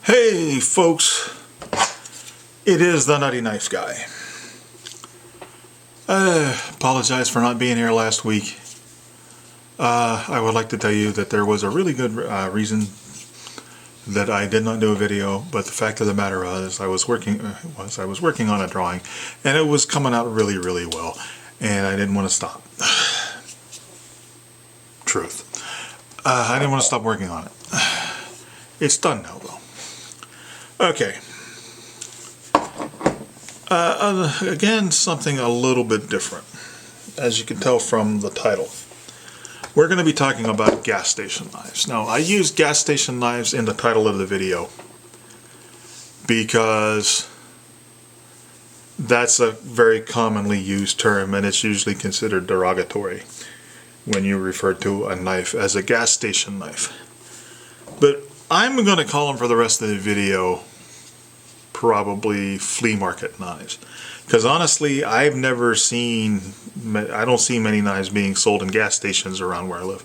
Hey folks, it is the Nutty Knife Guy. Apologize for not being here last week. I would like to tell you that there was a really good reason that I did not do a video, but the fact of the matter is I was working on a drawing and it was coming out really well and I didn't want to stop. Truth. I didn't want to stop working on it. It's done now though. Okay. Again, something a little bit different, as you can tell from the title. We're going to be talking about gas station knives. Now, I use gas station knives in the title of the video because that's a very commonly used term and it's usually considered derogatory when you refer to a knife as a gas station knife. But I'm going to call them for the rest of the video probably flea market knives, because honestly I don't see many knives being sold in gas stations around where I live.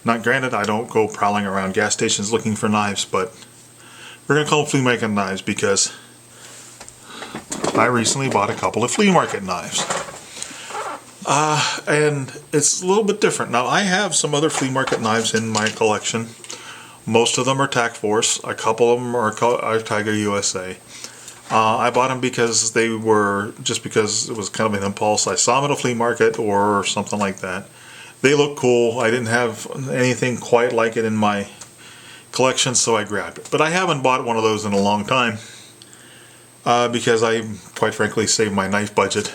Not granted, I don't go prowling around gas stations looking for knives, but we're going to call them flea market knives because I recently bought a couple of flea market knives. And it's a little bit different. Now, I have some other flea market knives in my collection. Most of them are Tac Force. A couple of them are Tiger USA. I bought them because it was kind of an impulse. I saw them at a flea market or something like that. They look cool. I didn't have anything quite like it in my collection, so I grabbed it. But I haven't bought one of those in a long time because I, quite frankly, saved my knife budget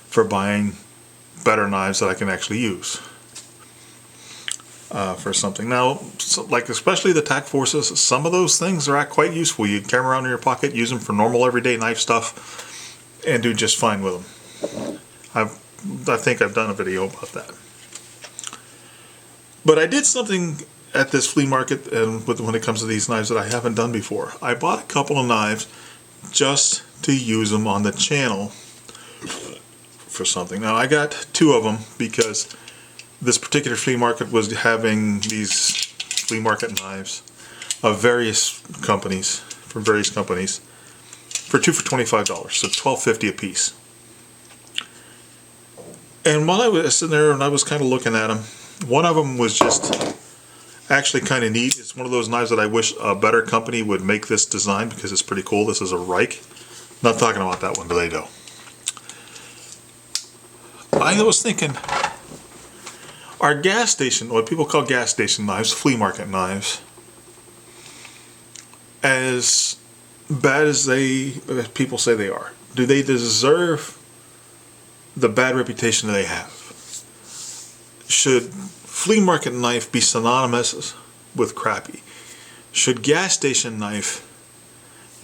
for buying better knives that I can actually use. For something. Now, like especially the Tac Forces, some of those things are quite useful. You can carry them around in your pocket, use them for normal everyday knife stuff, and do just fine with them. I think I've done a video about that. But I did something at this flea market and when it comes to these knives that I haven't done before. I bought a couple of knives just to use them on the channel for something. Now, I got two of them because this particular flea market was having these flea market knives of various companies, from various companies, for two for $25, so $12.50 a piece. And while I was sitting there and I was kind of looking at them, one of them was just actually kind of neat. It's one of those knives that I wish a better company would make this design because it's pretty cool. This is a Reich. Not talking about that one today though. I was thinking, are gas station, what people call gas station knives, flea market knives, as bad as people say they are? Do they deserve the bad reputation that they have? Should flea market knife be synonymous with crappy? Should gas station knife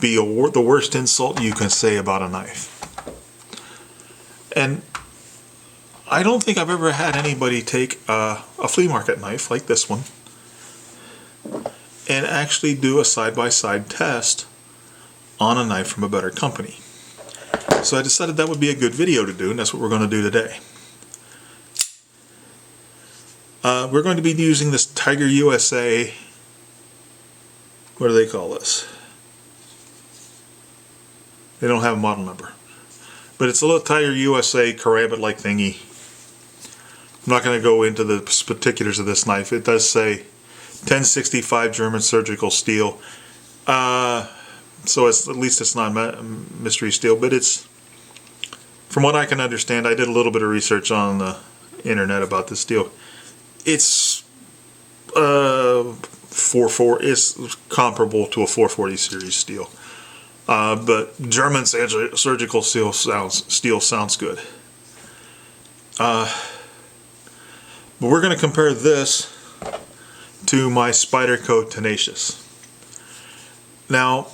be the worst insult you can say about a knife? And I don't think I've ever had anybody take a flea market knife like this one and actually do a side-by-side test on a knife from a better company. So I decided that would be a good video to do, and that's what we're going to do today. We're going to be using this Tiger USA, what do they call this? They don't have a model number. But it's a little Tiger USA karambit-like thingy. I'm not going to go into the particulars of this knife. It does say 1065 German surgical steel. So at least it's not mystery steel, but it's, from what I can understand, I did a little bit of research on the internet about this steel. It's 440, it's comparable to a 440 series steel. But German surgical steel sounds good. But we're going to compare this to my Spyderco Tenacious. Now,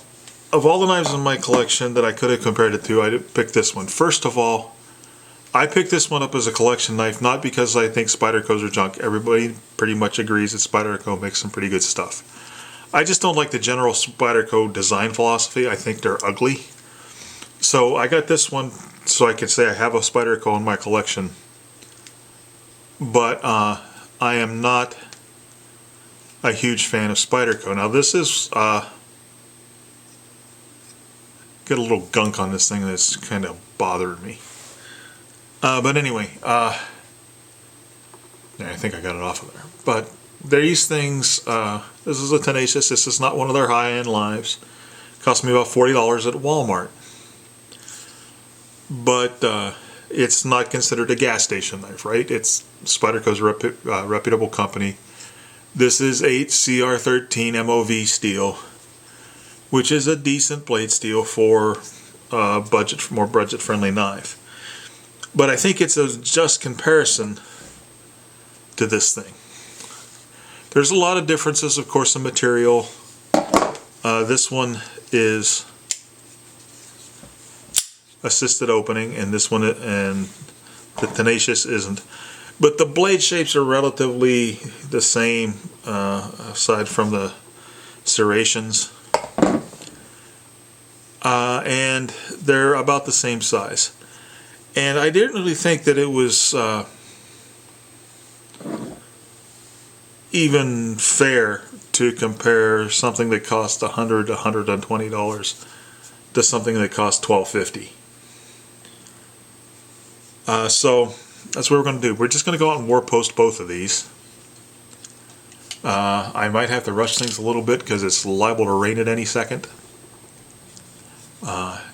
of all the knives in my collection that I could have compared it to, I picked this one. First of all, I picked this one up as a collection knife, not because I think Spydercos are junk. Everybody pretty much agrees that Spyderco makes some pretty good stuff. I just don't like the general Spyderco design philosophy. I think they're ugly. So I got this one so I could say I have a Spyderco in my collection. But I am not a huge fan of Spyderco. Now this is got a little gunk on this thing that's kind of bothering me. But anyway, yeah, I think I got it off of there. But these things, this is a Tenacious. This is not one of their high-end lives. Cost me about $40 at Walmart. But it's not considered a gas station knife, right? It's Spyderco's reputable company. This is 8CR13 MOV steel, which is a decent blade steel for more budget-friendly knife. But I think it's a just comparison to this thing. There's a lot of differences, of course, in material. This one is assisted opening, and this one and the Tenacious isn't. But the blade shapes are relatively the same, aside from the serrations. And they're about the same size. And I didn't really think that it was even fair to compare something that cost $100 to $120 to something that cost $12.50. So that's what we're going to do. We're just going to go out and war post both of these. I might have to rush things a little bit because it's liable to rain at any second.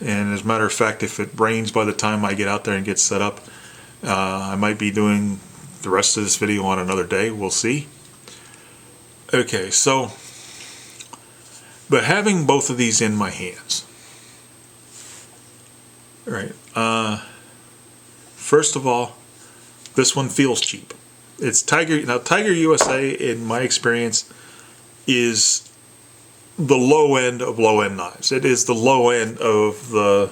And as a matter of fact, if it rains by the time I get out there and get set up, I might be doing the rest of this video on another day. We'll see. Okay, so, but having both of these in my hands. All right. First of all, this one feels cheap. It's Tiger. Now, Tiger USA, in my experience, is the low end of low-end knives. It is the low end of the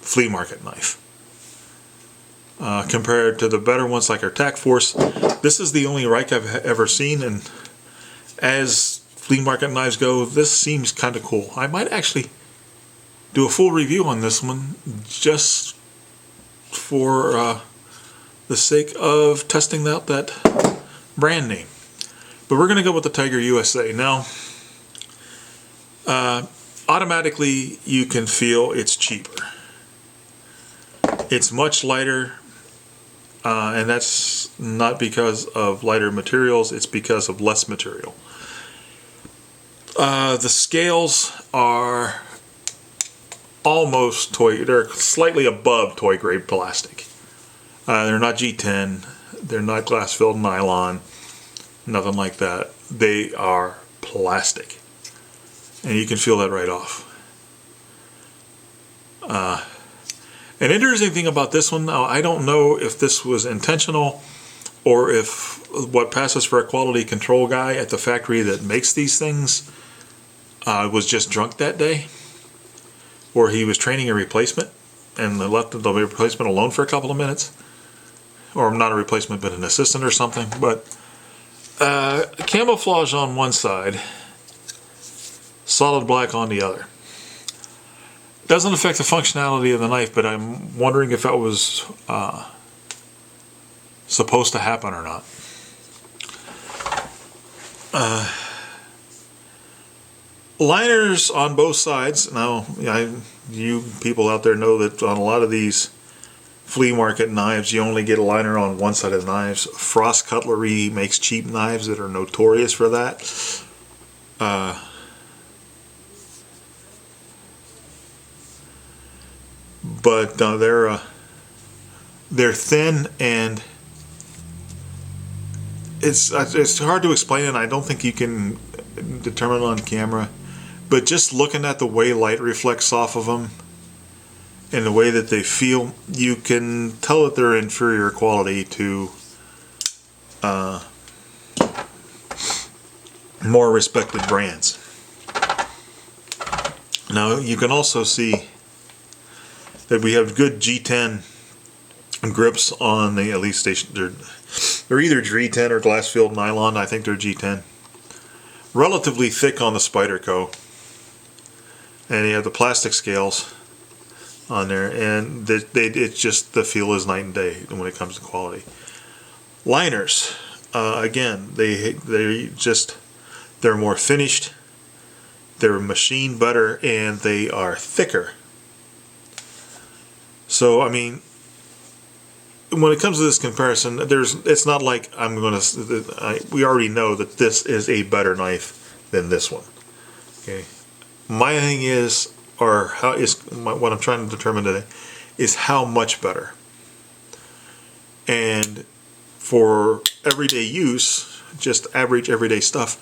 flea market knife. Compared to the better ones like our Tac Force, this is the only Reich I've ever seen, and as flea market knives go, this seems kind of cool. I might actually do a full review on this one just for the sake of testing out that brand name. But we're going to go with the Tiger USA. Now, automatically you can feel it's cheaper. It's much lighter, and that's not because of lighter materials, it's because of less material. The scales are almost toy, they're slightly above toy grade plastic. They're not G10, they're not glass filled nylon, nothing like that. They are plastic, and you can feel that right off. An interesting thing about this one, now I don't know if this was intentional or if what passes for a quality control guy at the factory that makes these things was just drunk that day, or he was training a replacement and left the replacement alone for a couple of minutes, or not a replacement but an assistant or something. But camouflage on one side, solid black on the other. Doesn't affect the functionality of the knife, but I'm wondering if that was supposed to happen or not. Liners on both sides. Now, you people out there know that on a lot of these flea market knives, you only get a liner on one side of the knives. Frost Cutlery makes cheap knives that are notorious for that. But they're thin, and it's hard to explain, and I don't think you can determine it on camera. But just looking at the way light reflects off of them and the way that they feel, you can tell that they're inferior quality to more respected brands. Now you can also see that we have good G10 grips on the Elite Station. They're either G10 or glass filled nylon. I think they're G10. Relatively thick on the Spyderco, and you have the plastic scales on there, and it's just, the feel is night and day when it comes to quality. Liners, again, they're more finished, they're machined better, and they are thicker. So I mean, when it comes to this comparison, it's not like we already know that this is a better knife than this one. Okay, my thing is, what I'm trying to determine today is how much better. And for everyday use, just average everyday stuff,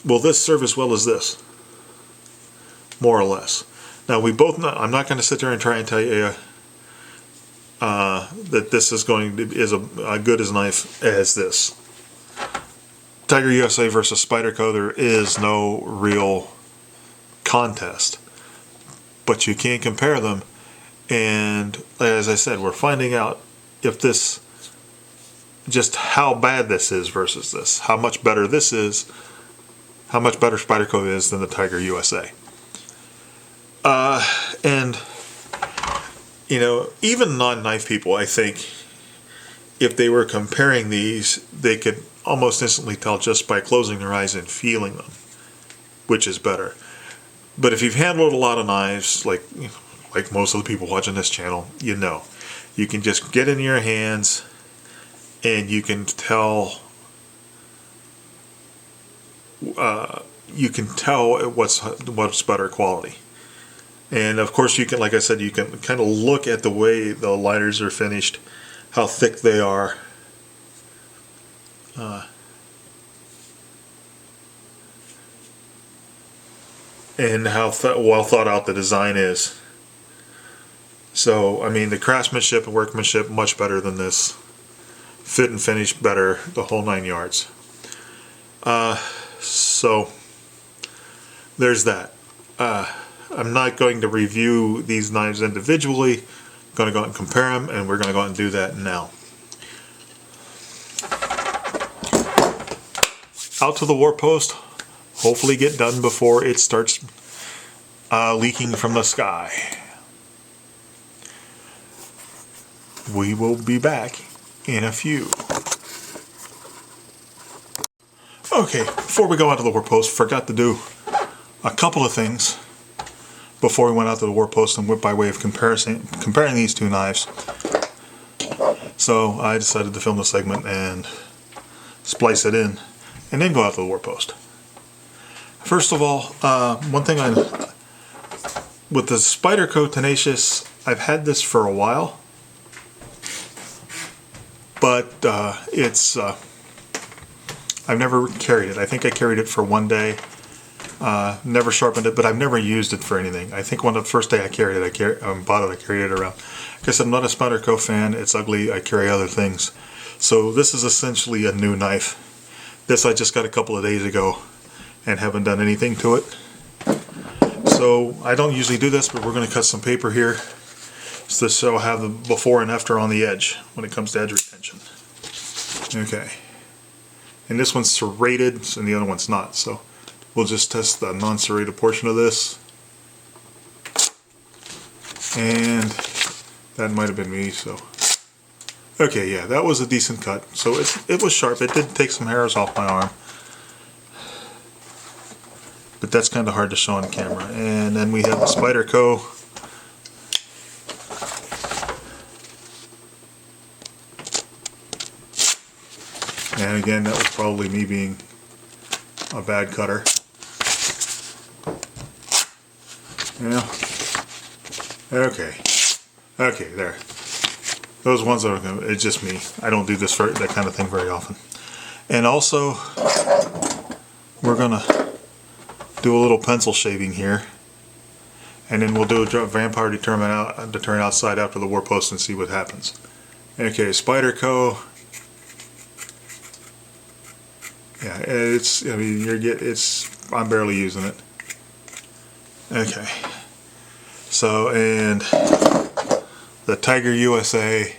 will this serve as well as this? More or less. Now we both know, I'm not going to sit there and try and tell you that this is a good as a knife as this. Tiger USA versus Spyderco, there is no real contest, but you can compare them, and as I said, we're finding out if this, just how bad this is versus this, how much better this is, how much better Spyderco is than the Tiger USA. And you know, even non-knife people, I think, if they were comparing these, they could almost instantly tell just by closing their eyes and feeling them, which is better. But if you've handled a lot of knives, like most of the people watching this channel, you know, you can just get in your hands and you can tell what's better quality. And of course you can, like I said, you can kind of look at the way the liners are finished, how thick they are. And how well thought out the design is. So, I mean, the craftsmanship and workmanship much better than this. Fit and finish better, the whole 9 yards. So, there's that. I'm not going to review these knives individually. I'm going to go out and compare them, and we're going to go out and do that now. Out to the war post. Hopefully get done before it starts leaking from the sky. We will be back in a few. Okay, before we go out to the war post, forgot to do a couple of things before we went out to the war post and went by way of comparing these two knives. So I decided to film the segment and splice it in and then go out to the war post. First of all, one thing with the Spyderco Tenacious, I've had this for a while, but I've never carried it. I think I carried it for one day. Never sharpened it, but I've never used it for anything. I think the first day I carried it, I carried it around. Like I said, I'm not a Spyderco fan. It's ugly. I carry other things. So this is essentially a new knife. This I just got a couple of days ago and haven't done anything to it. So I don't usually do this, but we're going to cut some paper here so this will have the before and after on the edge when it comes to edge retention. Okay. And this one's serrated and the other one's not. So we'll just test the non-serrated portion of this. And that might have been me, so. Okay, yeah, that was a decent cut. So it was sharp. It did take some hairs off my arm. But that's kind of hard to show on camera. And then we have the Spyderco. And again, that was probably me being a bad cutter. Yeah. Okay. Okay, there. Those ones are, it's just me. I don't do this that kind of thing very often. And also, we're gonna do a little pencil shaving here, and then we'll do a vampire deterrent outside after the war post and see what happens. Okay, Spyderco. Yeah, it's. I mean, I'm barely using it. Okay. So, and the Tiger USA.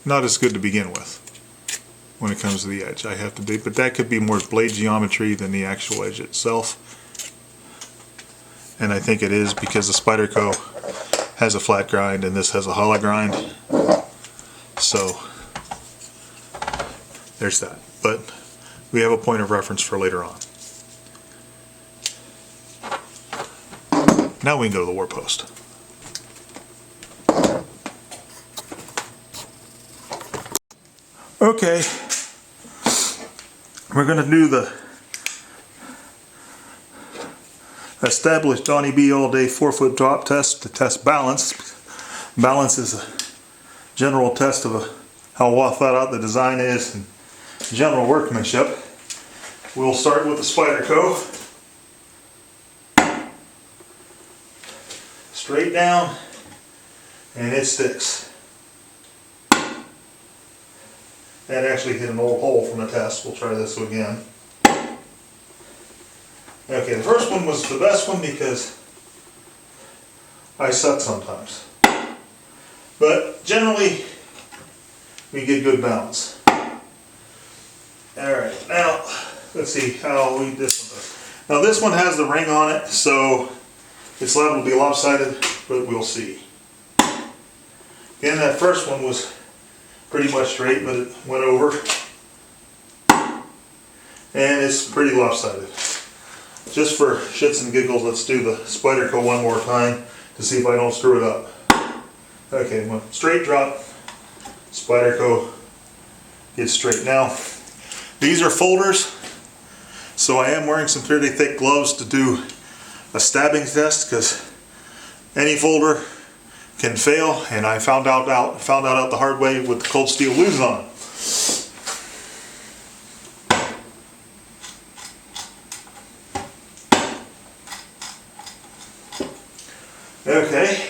Not as good to begin with when it comes to the edge, I have to be, but that could be more blade geometry than the actual edge itself. And I think it is because the Spyderco has a flat grind and this has a hollow grind. So there's that. But we have a point of reference for later on. Now we can go to the war post. Okay, we're going to do the established Donnie B all day 4-foot drop test to test balance. Balance is a general test of how well thought out the design is and general workmanship. We'll start with the Spyderco. Straight down, and it sticks. That actually hit an old hole from the test. We'll try this again. Okay, the first one was the best one because I suck sometimes. But generally, we get good balance. Alright, now let's see how we this one does. Now this one has the ring on it, so it's liable to be lopsided, but we'll see. Again, that first one was pretty much straight, but it went over. And it's pretty lopsided. Just for shits and giggles, let's do the Spyderco one more time to see if I don't screw it up. Okay, well, straight drop, Spyderco gets straight. Now, these are folders, so I am wearing some fairly thick gloves to do a stabbing test because any folder can fail, and I found out the hard way with the cold steel lues on. Okay.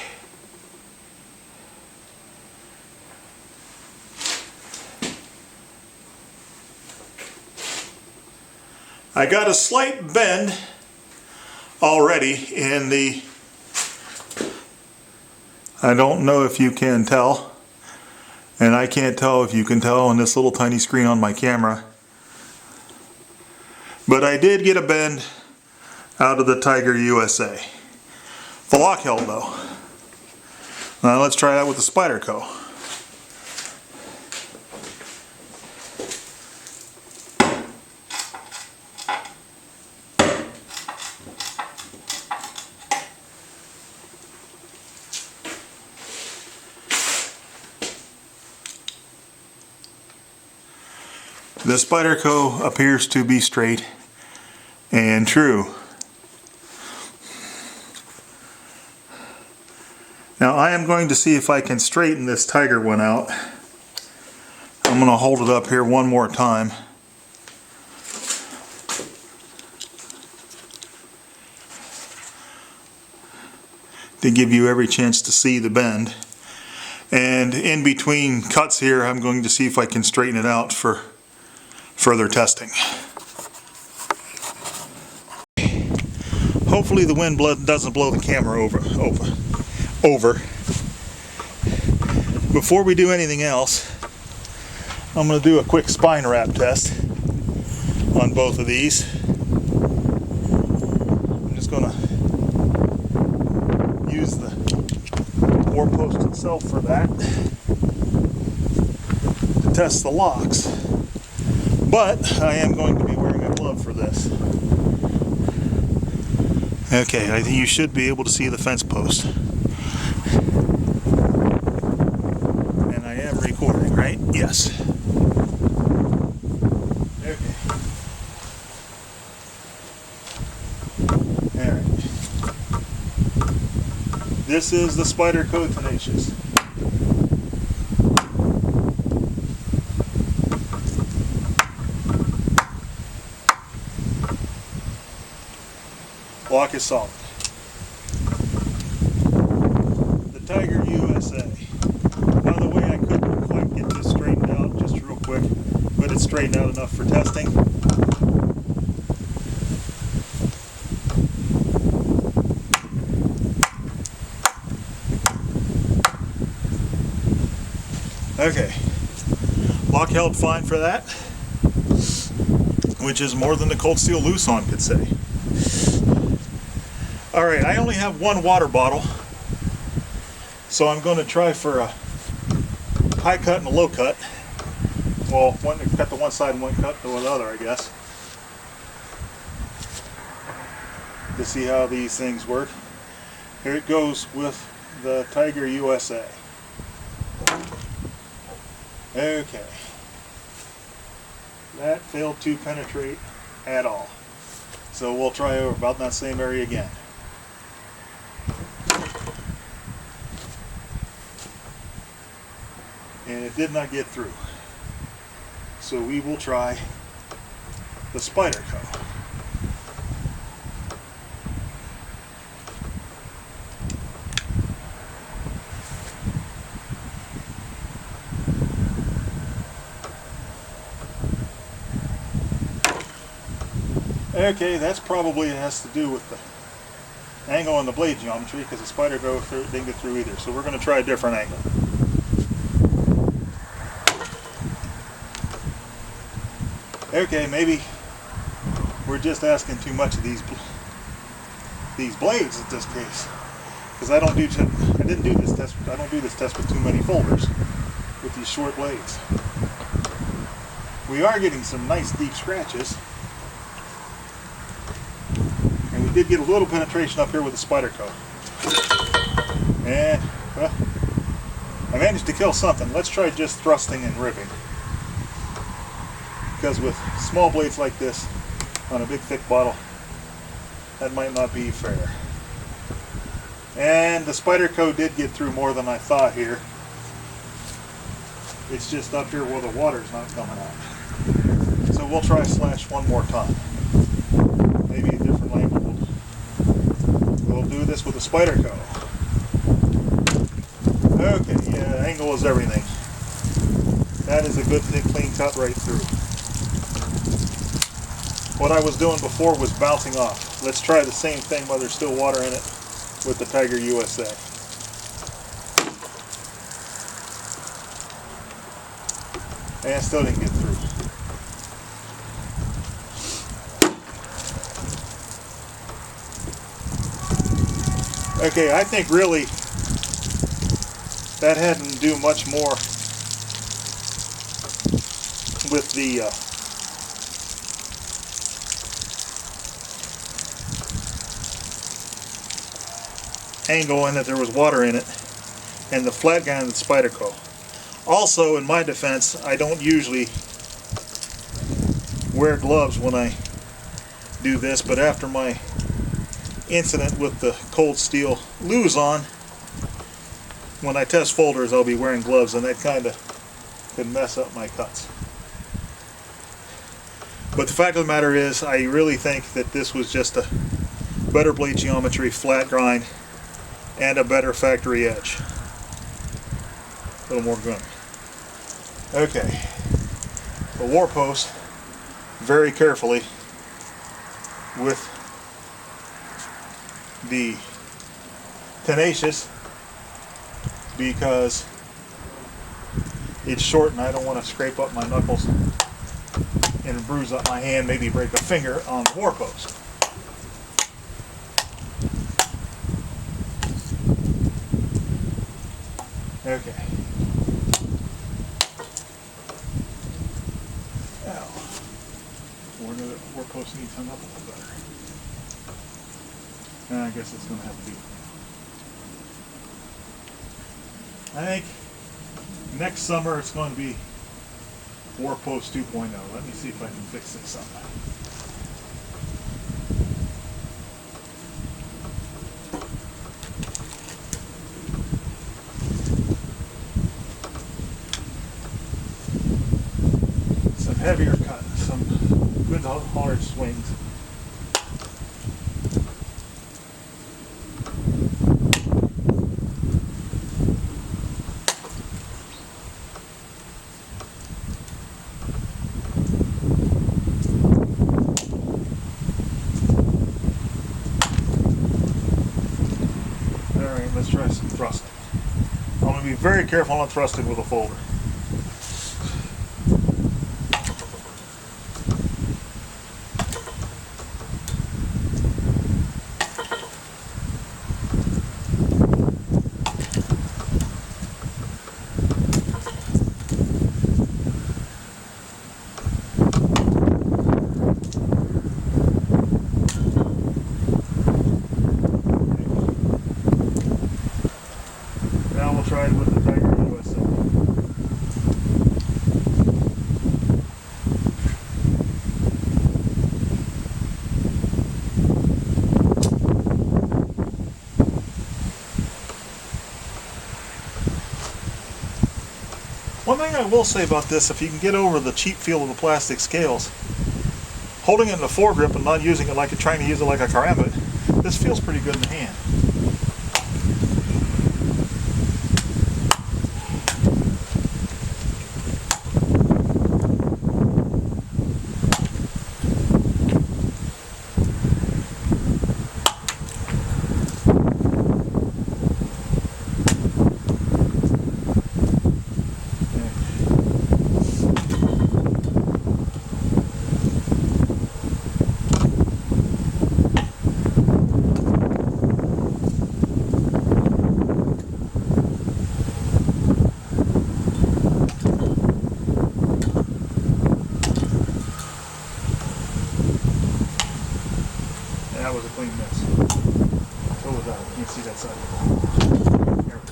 I got a slight bend already in the, I don't know if you can tell, and I can't tell if you can tell on this little tiny screen on my camera, but I did get a bend out of the Tiger USA. The lock held though. Now let's try that with the Spyderco. The Spyderco appears to be straight and true. Now I am going to see if I can straighten this Tiger one out. I'm going to hold it up here one more time. To give you every chance to see the bend. And in between cuts here, I'm going to see if I can straighten it out for further testing. Hopefully the wind doesn't blow the camera over. Before we do anything else, I'm going to do a quick spine wrap test on both of these. I'm just going to use the war post itself for that to test the locks. But I am going to be wearing a glove for this. Okay, I think you should be able to see the fence post. And I am recording, right? Yes. Okay. Alright. This is the Spyderco Tenacious. Lock is solid. The Tiger USA. By the way, I couldn't quite get this straightened out just real quick, but it's straightened out enough for testing. Okay. Lock held fine for that, which is more than the cold steel loose on could say. Alright, I only have one water bottle, so I'm going to try for a high cut and a low cut. Well, one cut to one side and one cut to the other, I guess. To see how these things work. Here it goes with the Tiger USA. Okay. That failed to penetrate at all. So we'll try over about that same area again. And it did not get through. So we will try the Spyderco. Okay, that's probably has to do with the angle and the blade geometry, because the Spyderco didn't get through either. So we're going to try a different angle. Okay, maybe we're just asking too much of these blades in this case, because I don't do this test with too many folders with these short blades. We are getting some nice deep scratches. Did get a little penetration up here with the Spyderco, and well, I managed to kill something. Let's try just thrusting and ripping, because with small blades like this on a big thick bottle, that might not be fair. And the Spyderco did get through more than I thought here. It's just up here where the water's not coming out. So we'll try slash one more time. Maybe a different angle. We'll do this with the Spyderco. Okay, yeah, angle is everything. That is a good thick clean cut right through. What I was doing before was bouncing off. Let's try the same thing while there's still water in it with the Tiger USA. And still didn't get through. Okay, I think really that had to do much more with the angle, and that there was water in it, and the flat guy in the Spyderco. Also, in my defense, I don't usually wear gloves when I do this, but after my incident with the cold steel lues on, when I test folders I'll be wearing gloves, and that kind of could mess up my cuts. But the fact of the matter is, I really think that this was just a better blade geometry, flat grind, and a better factory edge. A little more gun. Okay, the war post, very carefully with the tenacious, because it's short and I don't want to scrape up my knuckles and bruise up my hand, maybe break a finger on the war post. Okay. Now, the war post needs hung up a little better. I guess it's going to have to be. I think next summer it's going to be War Post 2.0. Let me see if I can fix this up. Some heavier cut, some good hard swings. Let's try some thrusting. I'm going to be very careful on thrusting with a folder. thing I will say about this, if you can get over the cheap feel of the plastic scales, holding it in the foregrip and not using it like you're trying to use it like a karambit, this feels pretty good in the hand. That was a clean miss. So was that. You can see that side. There it is.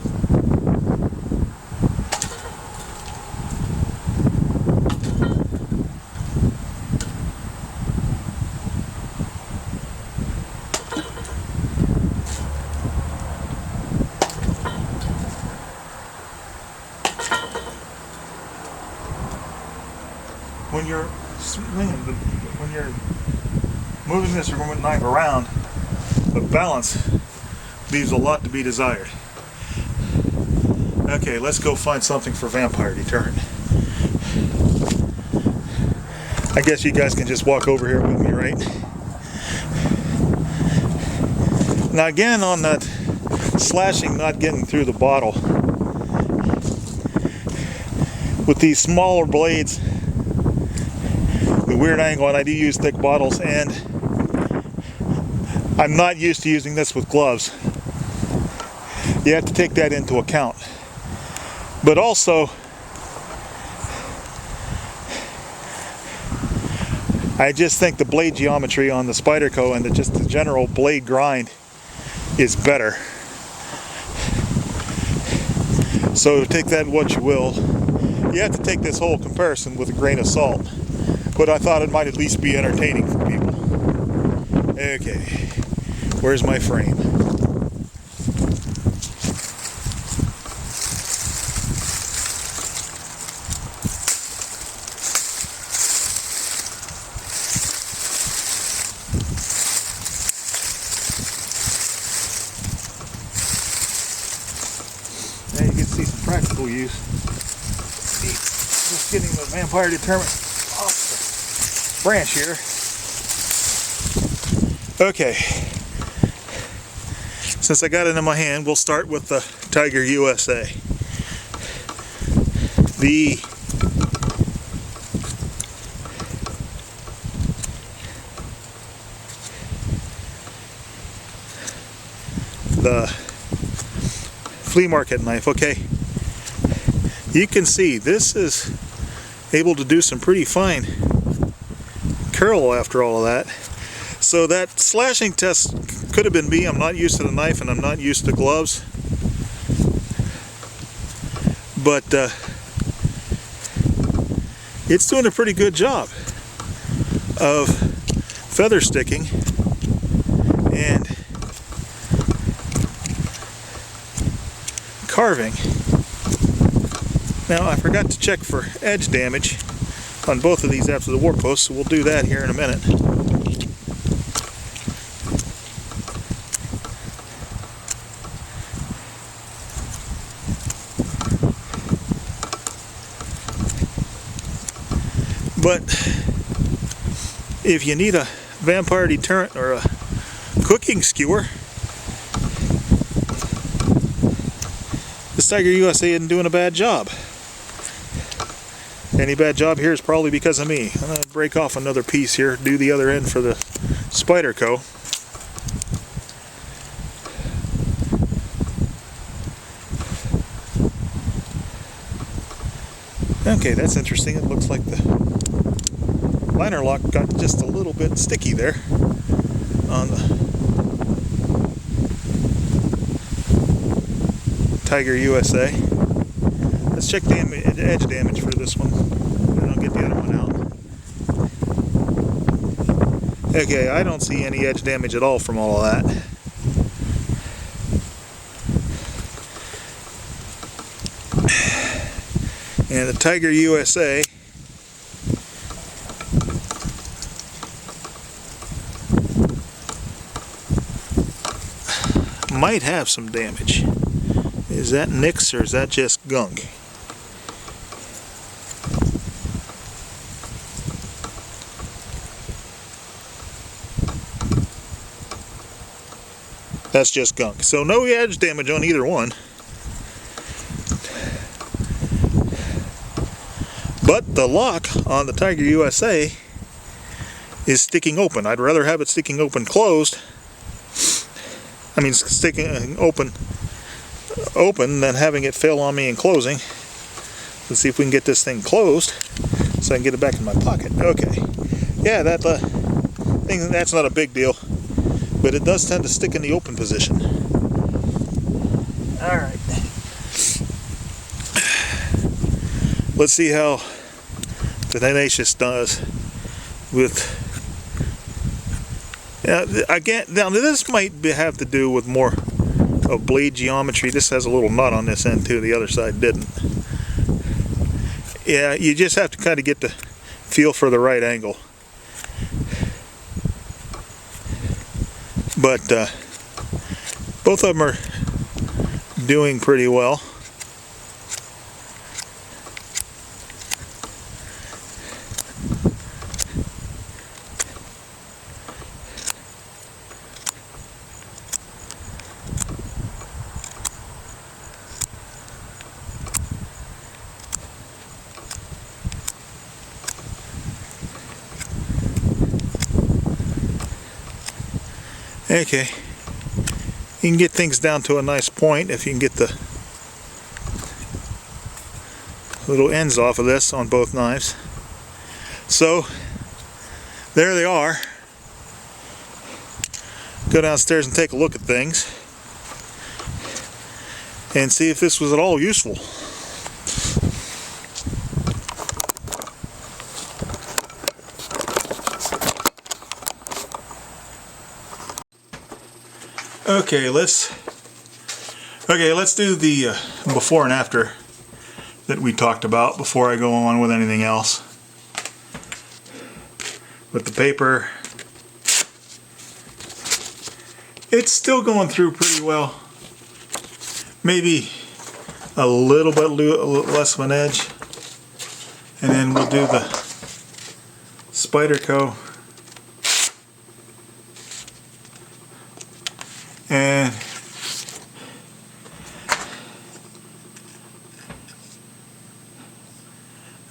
When you're moving this remote knife around, the balance leaves a lot to be desired. Okay, let's go find something for vampire deterrent. I guess you guys can just walk over here with me, right? Now again, on that slashing not getting through the bottle, with these smaller blades, the weird angle, and I do use thick bottles, and I'm not used to using this with gloves. You have to take that into account. But also, I just think the blade geometry on the Spyderco and just the general blade grind is better. So take that what you will. You have to take this whole comparison with a grain of salt. But I thought it might at least be entertaining for people. Okay, where's my frame? Now you can see some practical use. Just getting the vampire deterrent off the branch here. Okay, since I got it in my hand, we'll start with the Tiger USA. The flea market knife. Okay, you can see this is able to do some pretty fine curl after all of that. So that slashing test could have been me. I'm not used to the knife and I'm not used to gloves. But it's doing a pretty good job of feather sticking and carving. Now I forgot to check for edge damage on both of these after the warp post, so we'll do that here in a minute. But if you need a vampire deterrent or a cooking skewer, this Tiger USA isn't doing a bad job. Any bad job here is probably because of me. I'm going to break off another piece here, do the other end for the Spyderco. Okay, that's interesting. It looks like the liner lock got just a little bit sticky there on the Tiger USA. Let's check the edge damage for this one, and I'll get the other one out. Okay, I don't see any edge damage at all from all of that. And the Tiger USA might have some damage. Is that nicks or is that just gunk? That's just gunk. So no edge damage on either one. But the lock on the Tiger USA is sticking open. I'd rather have it sticking open closed. I mean sticking open than having it fail on me and closing. Let's see if we can get this thing closed so I can get it back in my pocket. Okay. Yeah, that thing, that's not a big deal. But it does tend to stick in the open position. Alright. Let's see how the Tenacious does with... again, now this might have to do with more of blade geometry. This has a little nut on this end too, the other side didn't. Yeah, you just have to kind of get the feel for the right angle. But both of them are doing pretty well. Okay, you can get things down to a nice point if you can get the little ends off of this on both knives. So, there they are. Go downstairs and take a look at things and see if this was at all useful. Okay, let's do the before and after that we talked about before I go on with anything else. With the paper, it's still going through pretty well. Maybe a little bit less of an edge, and then we'll do the Spyderco. And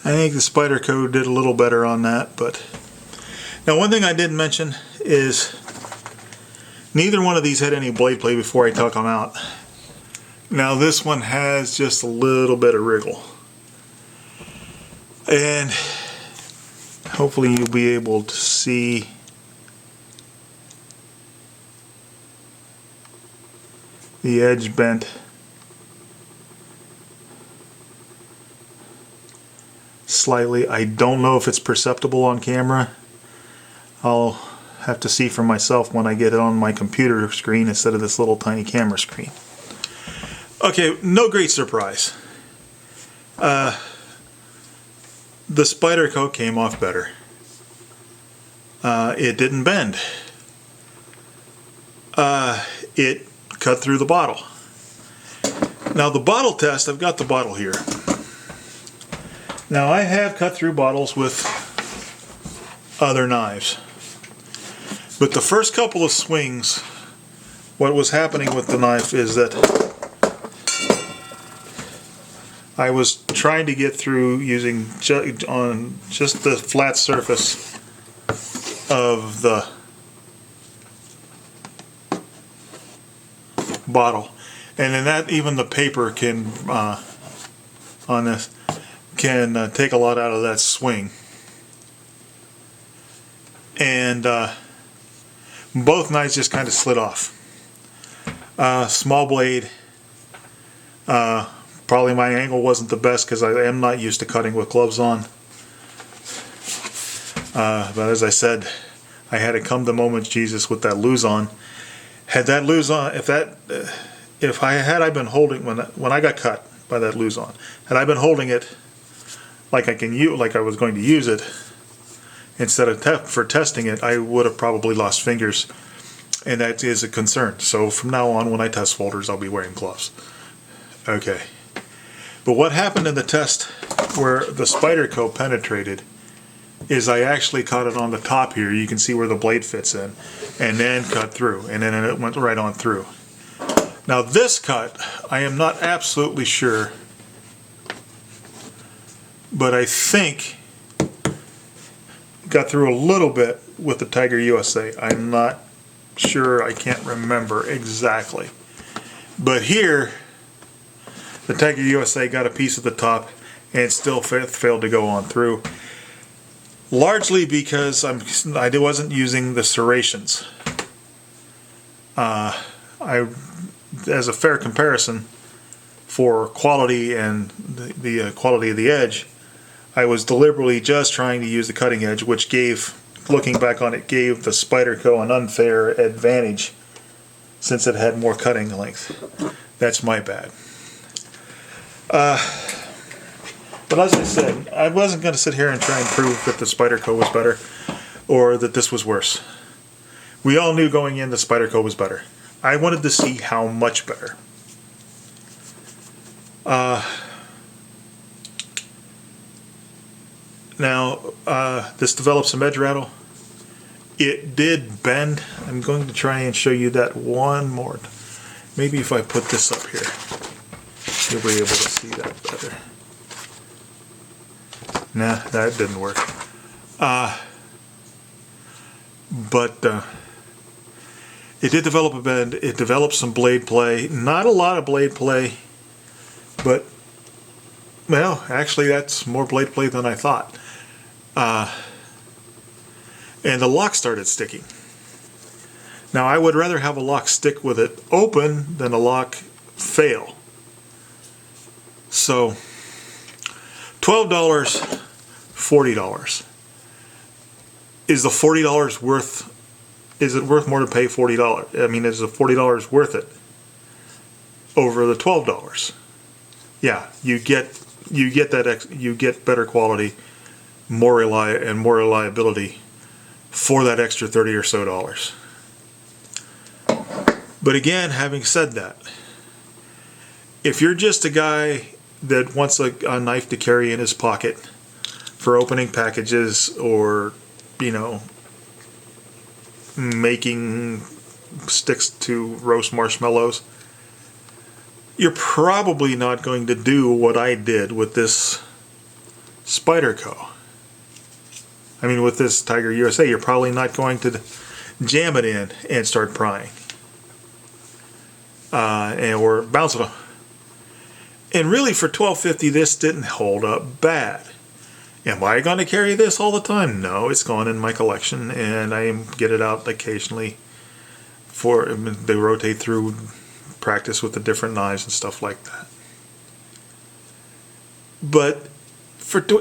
I think the Spyderco did a little better on that. But now, one thing I didn't mention is neither one of these had any blade play before I took them out. Now this one has just a little bit of wriggle, and hopefully you'll be able to see the edge bent. Slightly. I don't know if it's perceptible on camera. I'll have to see for myself when I get it on my computer screen instead of this little tiny camera screen. Okay, no great surprise. The Spyderco came off better. It didn't bend. It cut through the bottle. Now the bottle test, I've got the bottle here. Now I have cut through bottles with other knives, but the first couple of swings, what was happening with the knife is that I was trying to get through using on just the flat surface of the bottle, and then that even the paper can on this can take a lot out of that swing. And both knives just kind of slid off. Small blade. Probably my angle wasn't the best because I am not used to cutting with gloves on. But as I said, I had to come to moments Jesus with that lose on. Had that lose on, if I had been holding when I got cut by that lose on, had I been holding it like I was going to use it instead of for testing it, I would have probably lost fingers, and that is a concern. So from now on, when I test folders, I'll be wearing gloves. Okay. But what happened in the test where the Spyderco penetrated is I actually caught it on the top here. You can see where the blade fits in, and then cut through, and then it went right on through. Now this cut, I am not absolutely sure, but I think got through a little bit with the Tiger USA. I'm not sure, I can't remember exactly. But here, the Tiger USA got a piece at the top and it still failed to go on through. Largely because I wasn't using the serrations. As a fair comparison for quality and the quality of the edge, I was deliberately just trying to use the cutting edge, which gave, looking back on it, gave the Spyderco an unfair advantage since it had more cutting length. That's my bad. But as I said, I wasn't going to sit here and try and prove that the Spyderco was better or that this was worse. We all knew going in the Spyderco was better. I wanted to see how much better. Now, this developed some edge rattle. It did bend. I'm going to try and show you that one more. Maybe if I put this up here, you'll be able to see that better. Nah, that didn't work. But it did develop a bend. It developed some blade play. Not a lot of blade play, but, well, actually that's more blade play than I thought. And the lock started sticking. Now I would rather have a lock stick with it open than a lock fail. So $12, $40. Is the $40 worth, is it worth more to pay $40? I mean, is the $40 worth it over the $12? Yeah, you get better quality, more reliability for that extra $30 or so dollars. But again, having said that, if you're just a guy that wants a knife to carry in his pocket for opening packages or, you know, making sticks to roast marshmallows, you're probably not going to do what I did with this Spyderco. I mean, with this Tiger USA, you're probably not going to jam it in and start prying. Or bounce it off. And really, for $12.50, this didn't hold up bad. Am I going to carry this all the time? No, it's gone in my collection, and I get it out occasionally. They rotate through practice with the different knives and stuff like that. But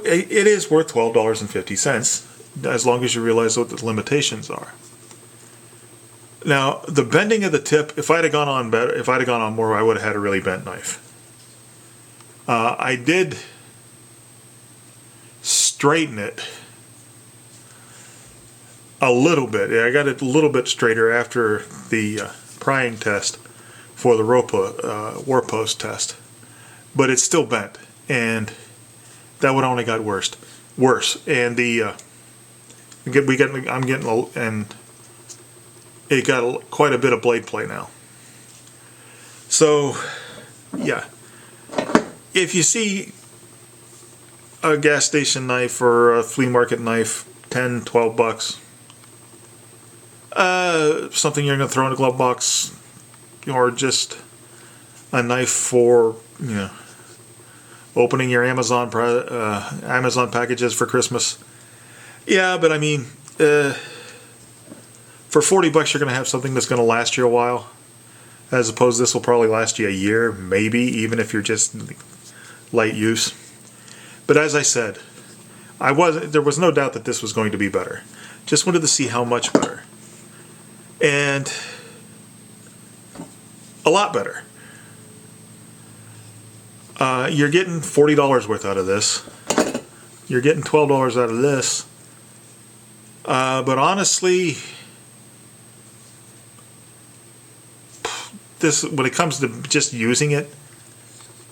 it is worth $12.50 as long as you realize what the limitations are. Now, the bending of the tip, if I'd have gone on better, if I'd have gone on more, I would have had a really bent knife. I did straighten it a little bit. I got it a little bit straighter after the prying test for the war post test, but it's still bent, and that one only got worse. And it got quite a bit of blade play now. So, yeah. If you see a gas station knife or a flea market knife, $10, $12, something you're going to throw in a glove box, or just a knife for, you know, opening your Amazon packages for Christmas. Yeah, but I mean, for $40 you're going to have something that's going to last you a while, as opposed to this will probably last you a year, maybe, even if you're just light use. But as I said, there was no doubt that this was going to be better. Just wanted to see how much better. And a lot better. You're getting $40 worth out of this. you're getting $12 out of this. But honestly, this, when it comes to just using it,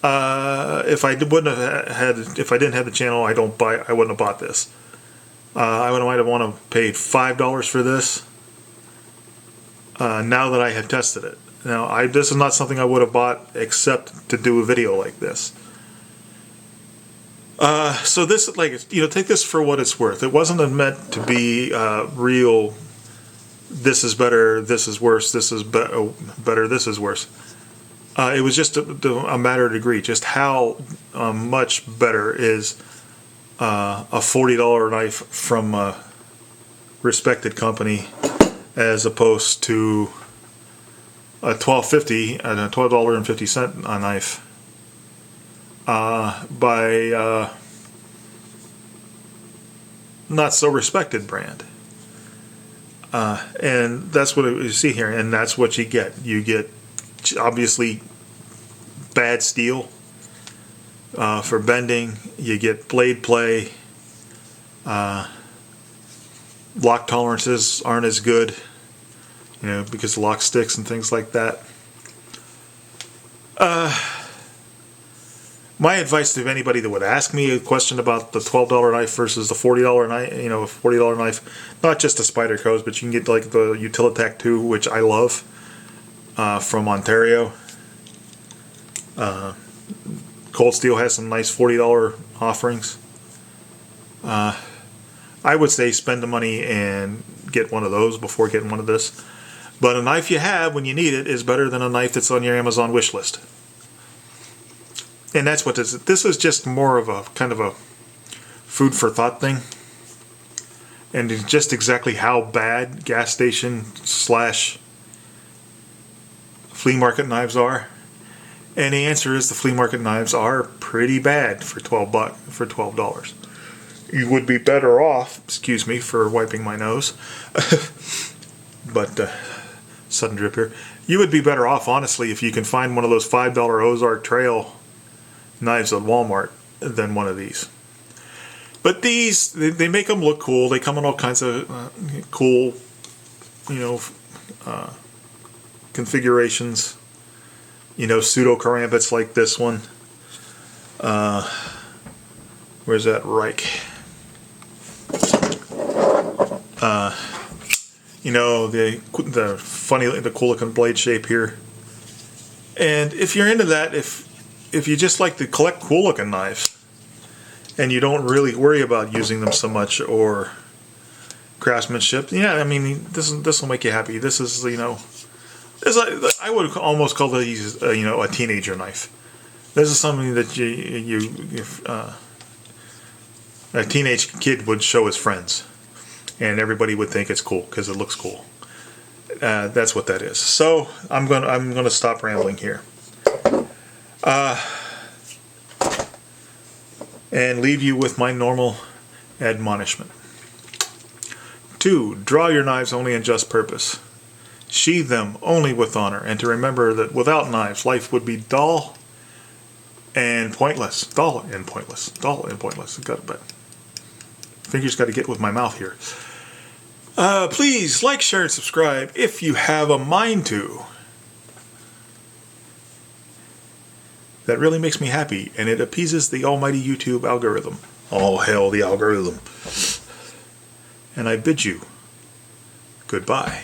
if I didn't have the channel, I wouldn't have bought this. I might have want to paid $5 for this. Now that I have tested it, this is not something I would have bought except to do a video like this. So this, take this for what it's worth. It wasn't meant to be real. This is better. This is worse. This is better. This is worse. It was just a matter of degree. Just how much better is a $40 knife from a respected company as opposed to a $12.50 knife by not so respected brand. And that's what you see here, and that's what you get. You get obviously bad steel for bending. You get blade play. Lock tolerances aren't as good, because the lock sticks and things like that. My advice to anybody that would ask me a question about the $12 knife versus the $40 knife, $40 knife, not just the Spydercos, but you can get like the Utilitech 2, which I love, from Ontario. Cold Steel has some nice $40 offerings. I would say spend the money and get one of those before getting one of this. But a knife you have when you need it is better than a knife that's on your Amazon wish list. And that's what this is. This is just more of a kind of a food for thought thing. And just exactly how bad gas station / flea market knives are. And the answer is the flea market knives are pretty bad for $12. You would be better off, excuse me for wiping my nose, but sudden drip here. You would be better off, honestly, if you can find one of those $5 Ozark Trail knives at Walmart than one of these. But these, they make them look cool. They come in all kinds of cool, configurations. Pseudo karambits like this one. Where's that Reich? The funny, the cool looking blade shape here. And if you're into that, if you just like to collect cool looking knives and you don't really worry about using them so much or craftsmanship, this will make you happy. This is, I would almost call these a teenager knife. This is something that a teenage kid would show his friends, and everybody would think it's cool because it looks cool. That's what that is. So I'm gonna stop rambling here, and leave you with my normal admonishment. 2. Draw your knives only in just purpose. Sheathe them only with honor, and to remember that without knives, life would be dull and pointless. Dull and pointless. Dull and pointless. Fingers got to get with my mouth here. Please like, share, and subscribe if you have a mind to. That really makes me happy, and it appeases the almighty YouTube algorithm. All hail the algorithm. And I bid you goodbye.